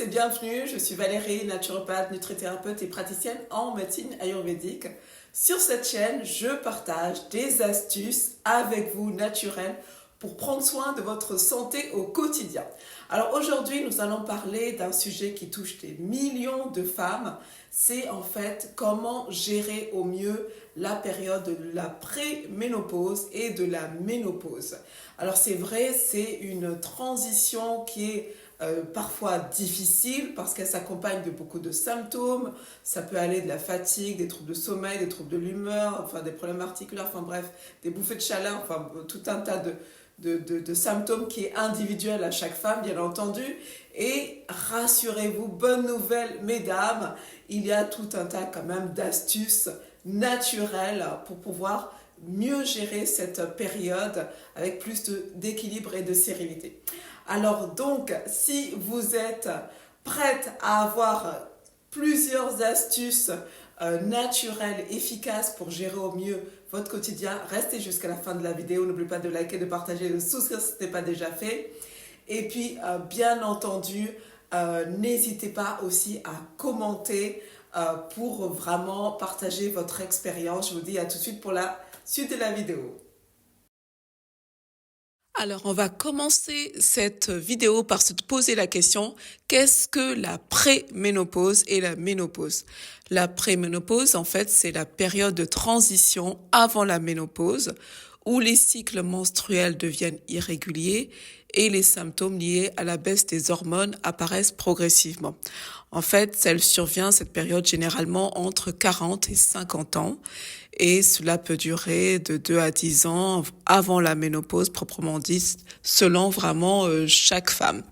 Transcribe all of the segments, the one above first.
et bienvenue, je suis Valérie, naturopathe, nutrithérapeute et praticienne en médecine ayurvédique. Sur cette chaîne, je partage des astuces avec vous naturelles pour prendre soin de votre santé au quotidien. Alors aujourd'hui, nous allons parler d'un sujet qui touche des millions de femmes. C'est en fait comment gérer au mieux la période de la préménopause et de la ménopause. Alors c'est vrai, c'est une transition qui est parfois difficile parce qu'elle s'accompagne de beaucoup de symptômes. Ça peut aller de la fatigue, des troubles de sommeil, des troubles de l'humeur, enfin des problèmes articulaires, enfin bref, des bouffées de chaleur, enfin tout un tas de symptômes qui est individuel à chaque femme, bien entendu. Et rassurez-vous, bonne nouvelle, mesdames, il y a tout un tas quand même d'astuces naturelles pour pouvoir mieux gérer cette période avec plus d'équilibre et de sérénité. Alors donc, si vous êtes prête à avoir plusieurs astuces naturelles, efficaces pour gérer au mieux votre quotidien, restez jusqu'à la fin de la vidéo. N'oubliez pas de liker, de partager, de souscrire si ce n'est pas déjà fait. Et puis, bien entendu, n'hésitez pas aussi à commenter pour vraiment partager votre expérience. Je vous dis à tout de suite pour la suite de la vidéo. Alors, on va commencer cette vidéo par se poser la question, qu'est-ce que la préménopause et la ménopause? La préménopause, en fait, c'est la période de transition avant la ménopause où les cycles menstruels deviennent irréguliers et les symptômes liés à la baisse des hormones apparaissent progressivement. En fait, cette période généralement entre 40 et 50 ans et cela peut durer de 2 à 10 ans avant la ménopause proprement dite, selon vraiment chaque femme.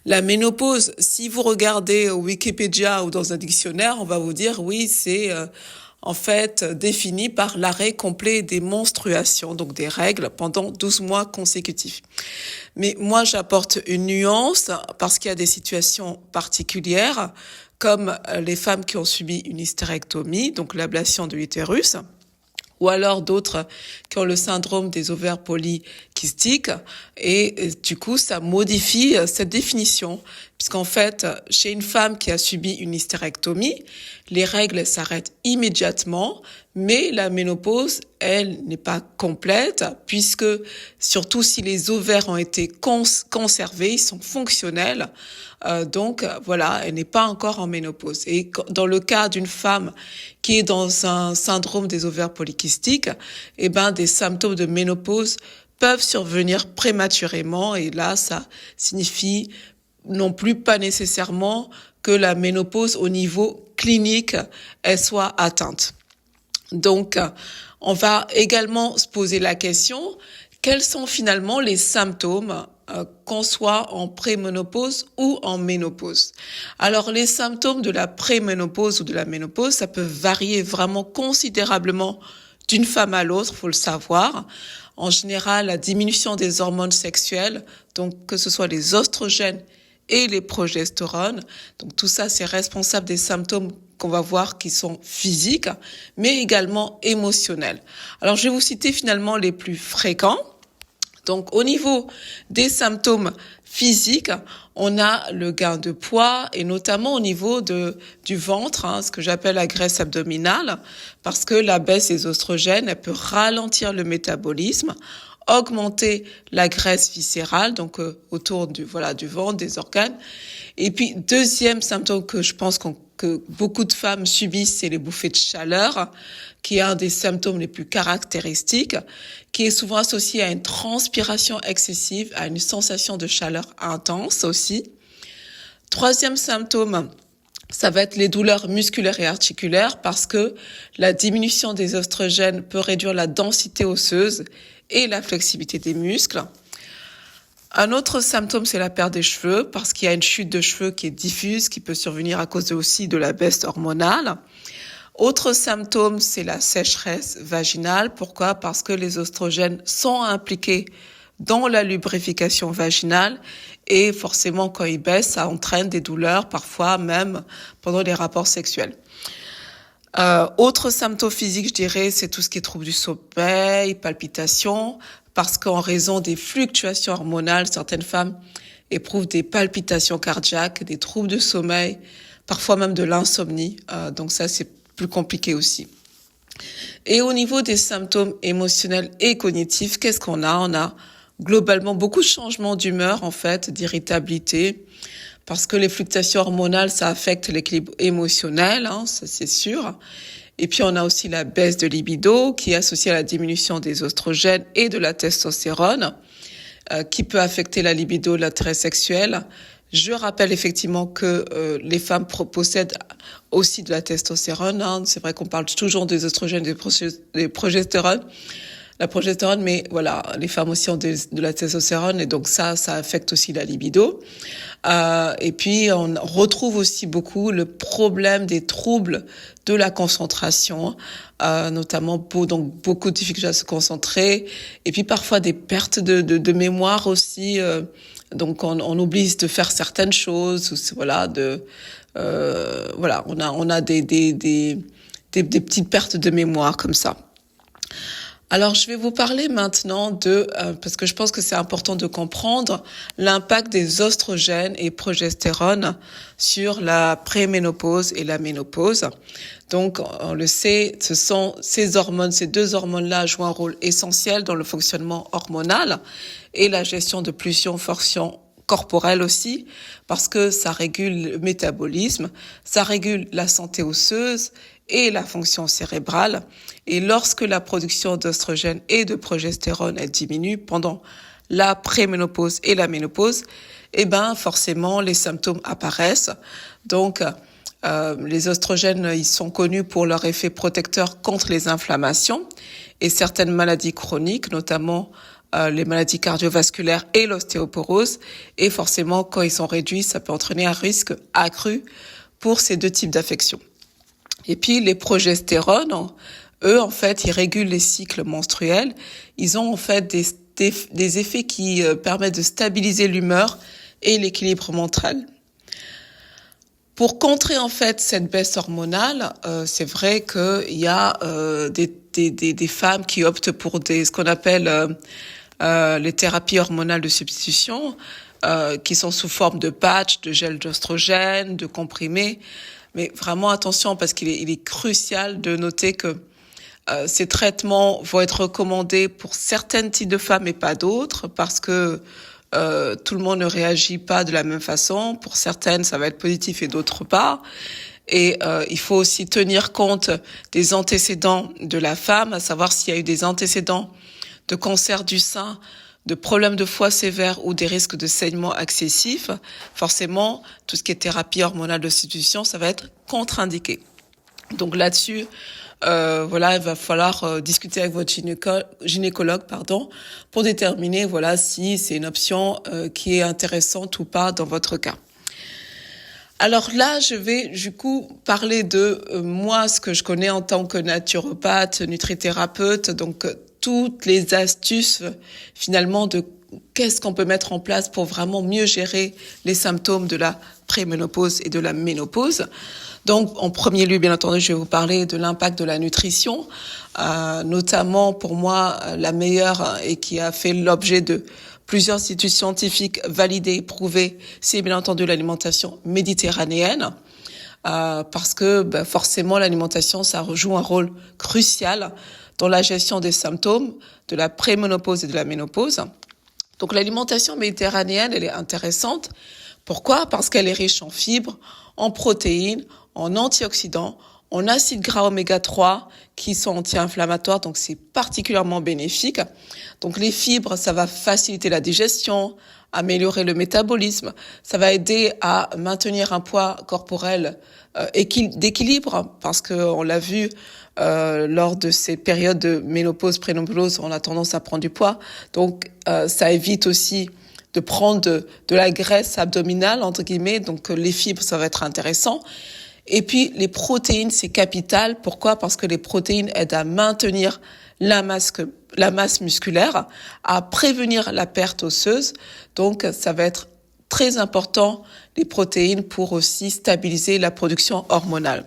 La ménopause, si vous regardez au Wikipédia ou dans un dictionnaire, on va vous dire oui, c'est en fait défini par l'arrêt complet des menstruations, donc des règles pendant 12 mois consécutifs. Mais moi, j'apporte une nuance parce qu'il y a des situations particulières, comme les femmes qui ont subi une hystérectomie, donc l'ablation de l'utérus, ou alors d'autres qui ont le syndrome des ovaires polykystiques. Et du coup, ça modifie cette définition, puisqu'en fait, chez une femme qui a subi une hystérectomie, les règles s'arrêtent immédiatement, mais la ménopause, elle, n'est pas complète, puisque surtout si les ovaires ont été conservés, ils sont fonctionnels, donc voilà, elle n'est pas encore en ménopause. Et dans le cas d'une femme qui est dans un syndrome des ovaires polykystiques, des symptômes de ménopause peuvent survenir prématurément, et là, ça signifie non plus pas nécessairement que la ménopause au niveau clinique, elle soit atteinte. Donc, on va également se poser la question, quels sont finalement les symptômes qu'on soit en préménopause ou en ménopause? Alors, les symptômes de la préménopause ou de la ménopause, ça peut varier vraiment considérablement d'une femme à l'autre, faut le savoir. En général, la diminution des hormones sexuelles, donc que ce soit les oestrogènes et les progestérones, donc tout ça, c'est responsable des symptômes qu'on va voir qui sont physiques, mais également émotionnels. Alors, je vais vous citer finalement les plus fréquents. Donc, au niveau des symptômes physiques, on a le gain de poids et notamment au niveau du ventre, ce que j'appelle la graisse abdominale, parce que la baisse des oestrogènes, elle peut ralentir le métabolisme, augmenter la graisse viscérale, donc autour du ventre, des organes. Et puis, deuxième symptôme que je pense que beaucoup de femmes subissent, c'est les bouffées de chaleur, qui est un des symptômes les plus caractéristiques, qui est souvent associé à une transpiration excessive, à une sensation de chaleur intense aussi. Troisième symptôme, ça va être les douleurs musculaires et articulaires, parce que la diminution des oestrogènes peut réduire la densité osseuse et la flexibilité des muscles. Un autre symptôme, c'est la perte des cheveux, parce qu'il y a une chute de cheveux qui est diffuse, qui peut survenir à cause aussi de la baisse hormonale. Autre symptôme, c'est la sécheresse vaginale. Pourquoi? Parce que les oestrogènes sont impliqués dans la lubrification vaginale et forcément, quand ils baissent, ça entraîne des douleurs, parfois même pendant les rapports sexuels. Autre symptôme physique, je dirais, c'est tout ce qui est trouble du sommeil, palpitations, parce qu'en raison des fluctuations hormonales, certaines femmes éprouvent des palpitations cardiaques, des troubles de sommeil, parfois même de l'insomnie. Donc ça, c'est plus compliqué aussi. Et au niveau des symptômes émotionnels et cognitifs, qu'est-ce qu'on a? On a globalement beaucoup de changements d'humeur, en fait, d'irritabilité, parce que les fluctuations hormonales, ça affecte l'équilibre émotionnel, ça c'est sûr. Et puis on a aussi la baisse de libido qui est associée à la diminution des oestrogènes et de la testostérone, qui peut affecter la libido, l'intérêt sexuel. Je rappelle effectivement que les femmes possèdent aussi de la testostérone. C'est vrai qu'on parle toujours des oestrogènes, des progestérone. La progestérone, mais voilà, les femmes aussi ont de la testostérone et donc ça affecte aussi la libido. Et puis on retrouve aussi beaucoup le problème des troubles de la concentration, notamment donc beaucoup de difficultés à se concentrer, et puis parfois des pertes de mémoire aussi. Donc on oublie de faire certaines choses, voilà, on a des petites pertes de mémoire comme ça. Alors, je vais vous parler maintenant parce que je pense que c'est important de comprendre l'impact des oestrogènes et progestérone sur la préménopause et la ménopause. Donc, on le sait, ce sont ces deux hormones-là jouent un rôle essentiel dans le fonctionnement hormonal et la gestion de plusieurs fonctions corporelles aussi, parce que ça régule le métabolisme, ça régule la santé osseuse et la fonction cérébrale. Et lorsque la production d'oestrogènes et de progestérone elle diminue pendant la préménopause et la ménopause, forcément les symptômes apparaissent. Donc les oestrogènes, ils sont connus pour leur effet protecteur contre les inflammations et certaines maladies chroniques, notamment les maladies cardiovasculaires et l'ostéoporose. Et forcément, quand ils sont réduits, ça peut entraîner un risque accru pour ces deux types d'affections. Et puis les progestérones, eux, en fait, ils régulent les cycles menstruels. Ils ont en fait des effets qui permettent de stabiliser l'humeur et l'équilibre mental. Pour contrer en fait cette baisse hormonale, c'est vrai qu'il y a des femmes qui optent pour ce qu'on appelle les thérapies hormonales de substitution, qui sont sous forme de patch, de gel d'oestrogène, de comprimés. Mais vraiment attention, parce qu'il est crucial de noter que ces traitements vont être recommandés pour certains types de femmes et pas d'autres, parce que tout le monde ne réagit pas de la même façon. Pour certaines, ça va être positif et d'autres pas. Et il faut aussi tenir compte des antécédents de la femme, à savoir s'il y a eu des antécédents de cancer du sein, de problèmes de foie sévères ou des risques de saignement excessif. Forcément, tout ce qui est thérapie hormonale de substitution, ça va être contre-indiqué. Donc là-dessus, il va falloir discuter avec votre gynécologue, pour déterminer, si c'est une option qui est intéressante ou pas dans votre cas. Alors là, je vais du coup parler de moi, ce que je connais en tant que naturopathe, nutrithérapeute, donc toutes les astuces finalement de qu'est-ce qu'on peut mettre en place pour vraiment mieux gérer les symptômes de la préménopause et de la ménopause. Donc, en premier lieu, bien entendu, je vais vous parler de l'impact de la nutrition, notamment pour moi la meilleure et qui a fait l'objet de plusieurs études scientifiques validées et prouvées, c'est bien entendu l'alimentation méditerranéenne, parce que forcément l'alimentation, ça joue un rôle crucial dans la gestion des symptômes de la préménopause et de la ménopause. Donc l'alimentation méditerranéenne, elle est intéressante. Pourquoi? Parce qu'elle est riche en fibres, en protéines, en antioxydants, en acides gras oméga 3 qui sont anti-inflammatoires, donc c'est particulièrement bénéfique. Donc les fibres, ça va faciliter la digestion, améliorer le métabolisme, ça va aider à maintenir un poids corporel d'équilibre, parce que on l'a vu lors de ces périodes de ménopause, préménopause, on a tendance à prendre du poids. Donc ça évite aussi de prendre de la graisse abdominale entre guillemets. Donc les fibres, ça va être intéressant. Et puis les protéines, c'est capital. Pourquoi? Parce que les protéines aident à maintenir la masse musculaire, à prévenir la perte osseuse. Donc ça va être très important, les protéines, pour aussi stabiliser la production hormonale.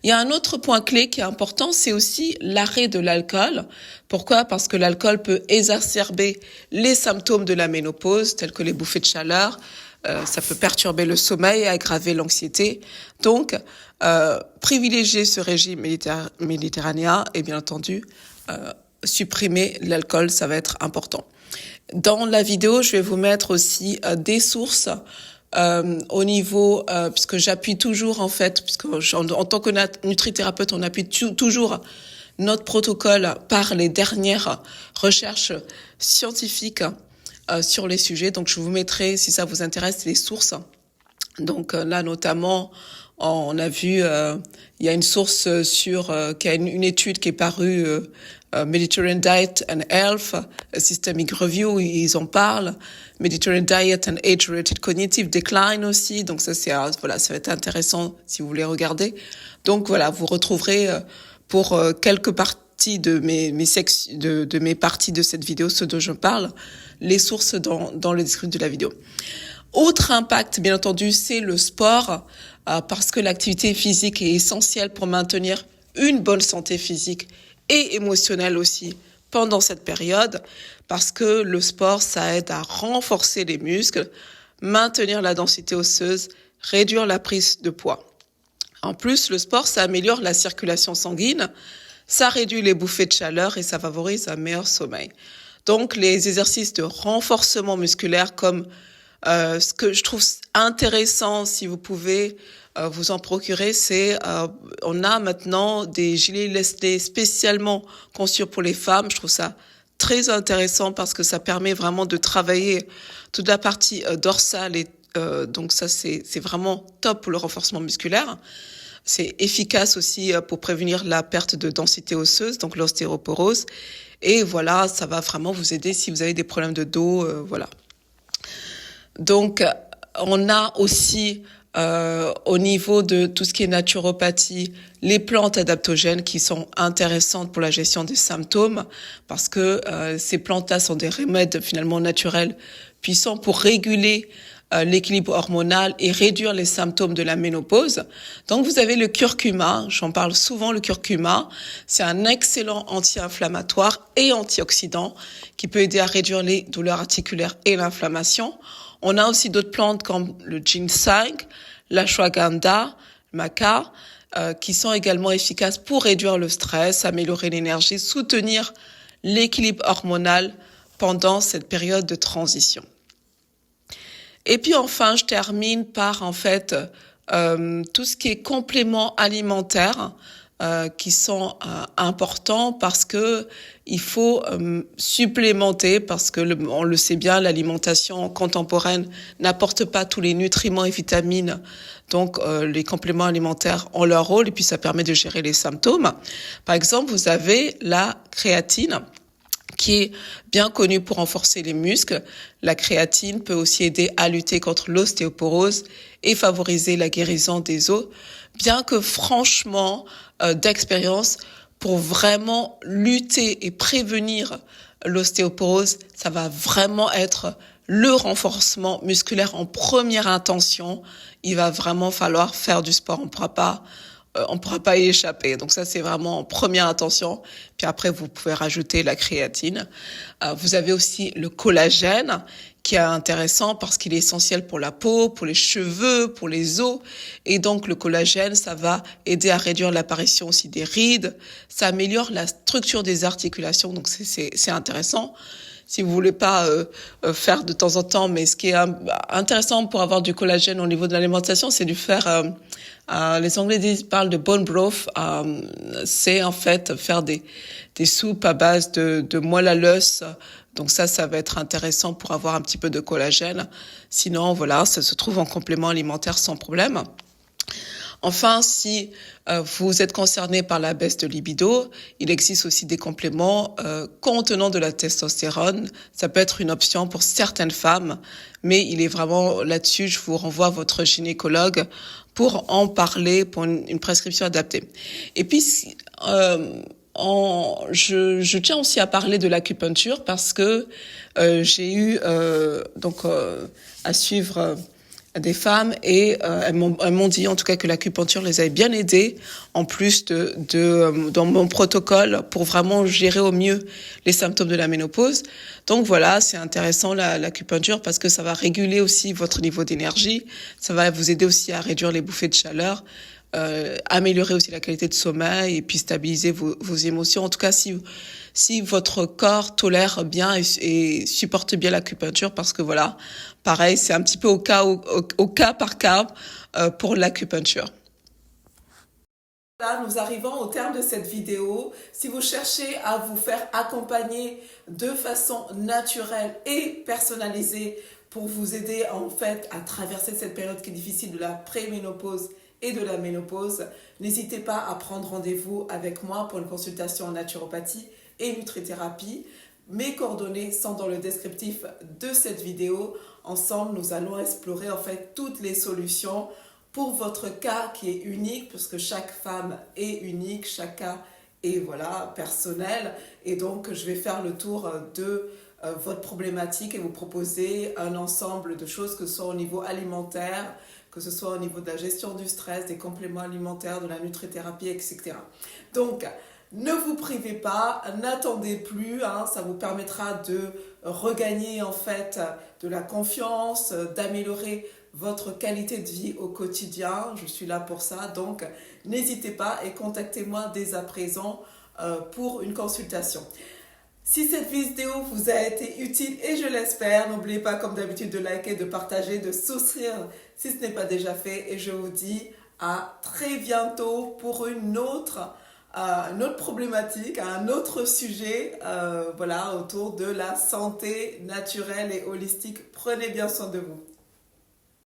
Il y a un autre point clé qui est important, c'est aussi l'arrêt de l'alcool. Pourquoi? Parce que l'alcool peut exacerber les symptômes de la ménopause, tels que les bouffées de chaleur. Ça peut perturber le sommeil et aggraver l'anxiété. Donc, privilégier ce régime méditerranéen et bien entendu, supprimer l'alcool, ça va être important. Dans la vidéo, je vais vous mettre aussi des sources au niveau, puisque j'appuie toujours en fait, puisque en tant que nutrithérapeute, on appuie toujours notre protocole par les dernières recherches scientifiques sur les sujets. Donc, je vous mettrai, si ça vous intéresse, les sources. Donc là, notamment, on a vu, il y a une source qui a une étude qui est parue, Mediterranean Diet and Health, a Systemic Review, ils en parlent. Mediterranean Diet and Age-Related Cognitive Decline aussi. Donc ça, voilà, ça va être intéressant si vous voulez regarder. Donc voilà, vous retrouverez pour quelques parties de mes parties de cette vidéo, ce dont je parle, les sources dans le descriptif de la vidéo. Autre impact, bien entendu, c'est le sport, parce que l'activité physique est essentielle pour maintenir une bonne santé physique et émotionnelle aussi pendant cette période, parce que le sport, ça aide à renforcer les muscles, maintenir la densité osseuse, réduire la prise de poids. En plus, le sport, ça améliore la circulation sanguine, ça réduit les bouffées de chaleur et ça favorise un meilleur sommeil. Donc, les exercices de renforcement musculaire comme ce que je trouve intéressant, si vous pouvez vous en procurer, c'est on a maintenant des gilets lestés spécialement conçus pour les femmes. Je trouve ça très intéressant parce que ça permet vraiment de travailler toute la partie dorsale et donc ça c'est vraiment top pour le renforcement musculaire. C'est efficace aussi pour prévenir la perte de densité osseuse, donc l'ostéoporose. Et voilà, ça va vraiment vous aider si vous avez des problèmes de dos, voilà. Donc, on a aussi, au niveau de tout ce qui est naturopathie, les plantes adaptogènes qui sont intéressantes pour la gestion des symptômes, parce que ces plantes-là sont des remèdes finalement naturels puissants pour réguler l'équilibre hormonal et réduire les symptômes de la ménopause. Donc, vous avez le curcuma, j'en parle souvent, le curcuma. C'est un excellent anti-inflammatoire et antioxydant qui peut aider à réduire les douleurs articulaires et l'inflammation. On a aussi d'autres plantes comme le ginseng, l'ashwagandha, le maca, qui sont également efficaces pour réduire le stress, améliorer l'énergie, soutenir l'équilibre hormonal pendant cette période de transition. Et puis enfin, je termine par en fait tout ce qui est compléments alimentaires qui sont importants parce que il faut supplémenter parce que on le sait bien, l'alimentation contemporaine n'apporte pas tous les nutriments et vitamines. Donc les compléments alimentaires ont leur rôle et puis ça permet de gérer les symptômes. Par exemple, vous avez la créatine qui est bien connue pour renforcer les muscles. La créatine peut aussi aider à lutter contre l'ostéoporose et favoriser la guérison des os, bien que franchement, d'expérience, pour vraiment lutter et prévenir l'ostéoporose, ça va vraiment être le renforcement musculaire en première intention. Il va vraiment falloir faire du sport, on pourra pas y échapper. Donc ça, c'est vraiment en première intention. Puis après, vous pouvez rajouter la créatine. Vous avez aussi le collagène, qui est intéressant parce qu'il est essentiel pour la peau, pour les cheveux, pour les os. Et donc, le collagène, ça va aider à réduire l'apparition aussi des rides. Ça améliore la structure des articulations. Donc, c'est intéressant. Si vous voulez pas faire de temps en temps, mais ce qui est intéressant pour avoir du collagène au niveau de l'alimentation, c'est de faire... les Anglais parlent de bone broth. C'est en fait faire des soupes à base de moelle à l'os. Donc ça va être intéressant pour avoir un petit peu de collagène. Sinon, voilà, ça se trouve en complément alimentaire sans problème. Enfin, si vous êtes concerné par la baisse de libido, il existe aussi des compléments contenant de la testostérone. Ça peut être une option pour certaines femmes, mais il est vraiment là-dessus, je vous renvoie à votre gynécologue pour en parler, pour une prescription adaptée. Et puis, je tiens aussi à parler de l'acupuncture parce que j'ai eu à suivre des femmes et elles m'ont dit en tout cas que l'acupuncture les avait bien aidées en plus dans mon protocole pour vraiment gérer au mieux les symptômes de la ménopause. Donc voilà, c'est intéressant l'acupuncture parce que ça va réguler aussi votre niveau d'énergie, ça va vous aider aussi à réduire les bouffées de chaleur, améliorer aussi la qualité de sommeil et puis stabiliser vos émotions. En tout cas, si votre corps tolère bien et supporte bien l'acupuncture, parce que voilà, pareil, c'est un petit peu au cas par cas pour l'acupuncture. Là, nous arrivons au terme de cette vidéo. Si vous cherchez à vous faire accompagner de façon naturelle et personnalisée pour vous aider en fait à traverser cette période qui est difficile de la préménopause et de la ménopause, n'hésitez pas à prendre rendez-vous avec moi pour une consultation en naturopathie et nutrithérapie. Mes coordonnées sont dans le descriptif de cette vidéo. Ensemble, nous allons explorer en fait toutes les solutions pour votre cas qui est unique, parce que chaque femme est unique, chaque cas est voilà, personnel. Et donc, je vais faire le tour de votre problématique et vous proposer un ensemble de choses, que ce soit au niveau alimentaire, que ce soit au niveau de la gestion du stress, des compléments alimentaires, de la nutrithérapie, etc. Donc, ne vous privez pas, n'attendez plus, ça vous permettra de regagner en fait de la confiance, d'améliorer votre qualité de vie au quotidien. Je suis là pour ça, donc n'hésitez pas et contactez-moi dès à présent pour une consultation. Si cette vidéo vous a été utile, et je l'espère, n'oubliez pas comme d'habitude de liker, de partager, de souscrire si ce n'est pas déjà fait. Et je vous dis à très bientôt pour une autre problématique, un autre sujet voilà, autour de la santé naturelle et holistique. Prenez bien soin de vous.